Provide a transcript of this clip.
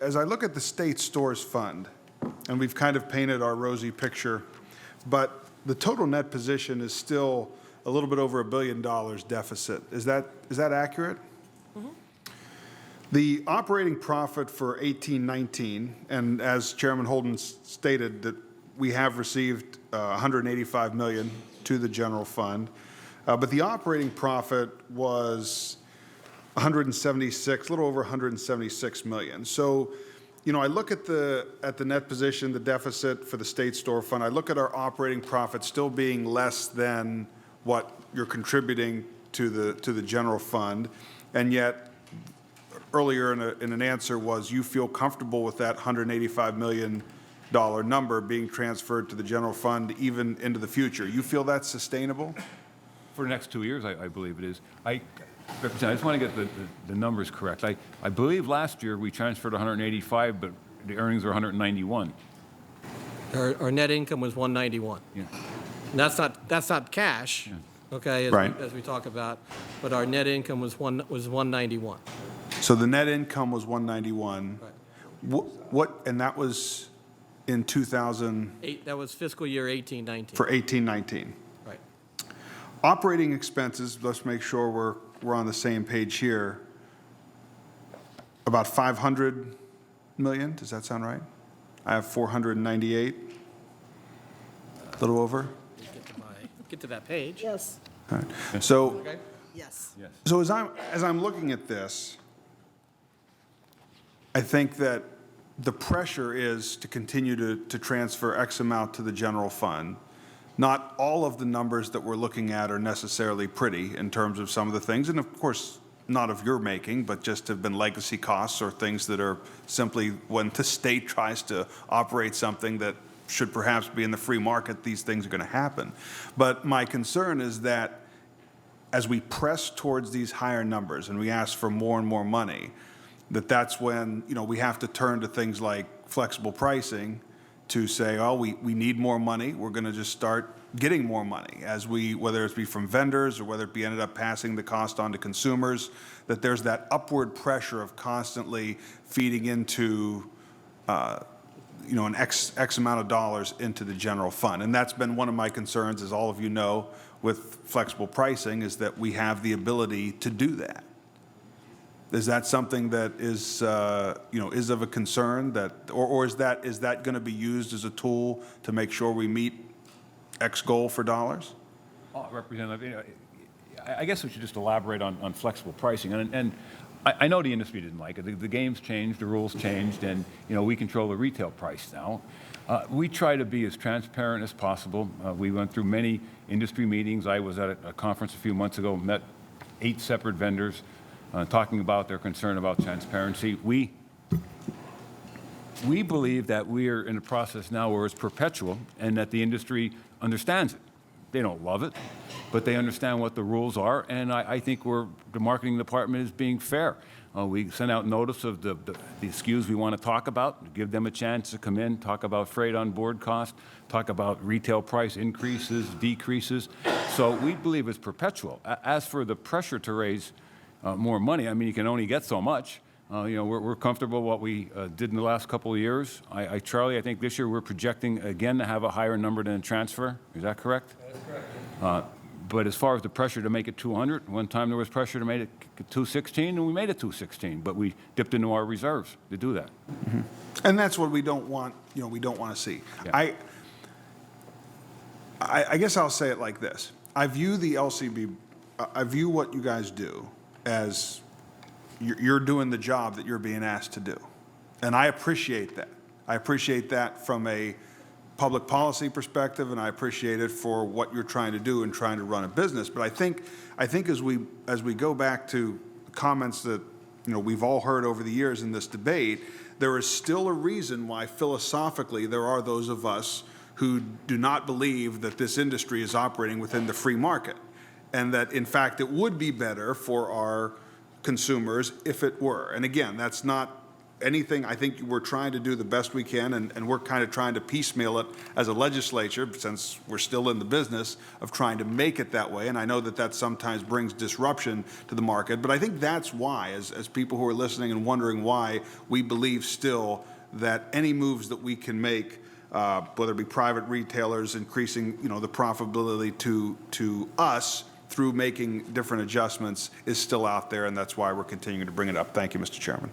as I look at the state stores fund, and we've kind of painted our rosy picture, but the total net position is still a little bit over $1 billion deficit. Is that accurate? Mm-hmm. The operating profit for 18-19, and as Chairman Holden stated, that we have received $185 million to the general fund, but the operating profit was 176, a little over 176 million. So, you know, I look at the net position, the deficit for the state store fund. I look at our operating profit still being less than what you're contributing to the general fund, and yet earlier in an answer was you feel comfortable with that $185 million number being transferred to the general fund even into the future. You feel that's sustainable? For the next 2 years, I believe it is. Representative, I just want to get the numbers correct. I believe last year we transferred 185, but the earnings were 191. Our net income was 191. Yeah. And that's not cash, okay, as we talk about, but our net income was 191. So the net income was 191. Right. What and that was in 2000. That was fiscal year 18-19. For 18-19. Right. Operating expenses. Let's make sure we're on the same page here. About 500 million. Does that sound right? I have 498. A little over. Get to that page. Yes. All right. So. Okay. Yes. Yes. So as I'm looking at this, I think that the pressure is to continue to transfer X amount to the general fund. Not all of the numbers that we're looking at are necessarily pretty in terms of some of the things, and of course, not of your making, but just have been legacy costs or things that are simply when the state tries to operate something that should perhaps be in the free market, these things are going to happen. But my concern is that as we press towards these higher numbers and we ask for more and more money, that's when, you know, we have to turn to things like flexible pricing to say, oh, we need more money. We're going to just start getting more money as whether it be from vendors or whether it be ended up passing the cost on to consumers, that there's that upward pressure of constantly feeding into, you know, an X amount of dollars into the general fund. And that's been one of my concerns, as all of you know, with flexible pricing, is that we have the ability to do that. Is that something that is, you know, is of a concern that, or is that going to be used as a tool to make sure we meet X goal for dollars? Oh, Representative, I guess we should just elaborate on flexible pricing. And I know the industry didn't like it. The game's changed, the rules changed, and, you know, we control the retail price now. We try to be as transparent as possible. We went through many industry meetings. I was at a conference a few months ago, met 8 separate vendors, talking about their concern about transparency. We believe that we are in a process now where it's perpetual and that the industry understands it. They don't love it, but they understand what the rules are, and I think the marketing department is being fair. We sent out notice of the SKUs we want to talk about, give them a chance to come in, talk about freight on board cost, talk about retail price increases, decreases. So we believe it's perpetual. As for the pressure to raise more money, I mean, you can only get so much. You know, we're comfortable what we did in the last couple of years. Charlie, I think this year we're projecting again to have a higher number than a transfer. Is that correct? That is correct. But as far as the pressure to make it 200, one time there was pressure to make it 216, and we made it 216. But we dipped into our reserves to do that. Mm-hmm. And that's what we don't want. You know, we don't want to see. Yeah. I guess I'll say it like this. I view the LCB. I view what you guys do as you're doing the job that you're being asked to do. And I appreciate that. I appreciate that from a public policy perspective, and I appreciate it for what you're trying to do and trying to run a business. But I think as we go back to comments that, you know, we've all heard over the years in this debate, there is still a reason why philosophically there are those of us who do not believe that this industry is operating within the free market, and that in fact it would be better for our consumers if it were. And again, that's not anything, I think we're trying to do the best we can, and we're kind of trying to piecemeal it as a legislature, since we're still in the business of trying to make it that way. And I know that that sometimes brings disruption to the market, but I think that's why, as people who are listening and wondering why, we believe still that any moves that we can make, whether it be private retailers increasing, the profitability to us through making different adjustments, is still out there, and that's why we're continuing to bring it up. Thank you, Mr. Chairman.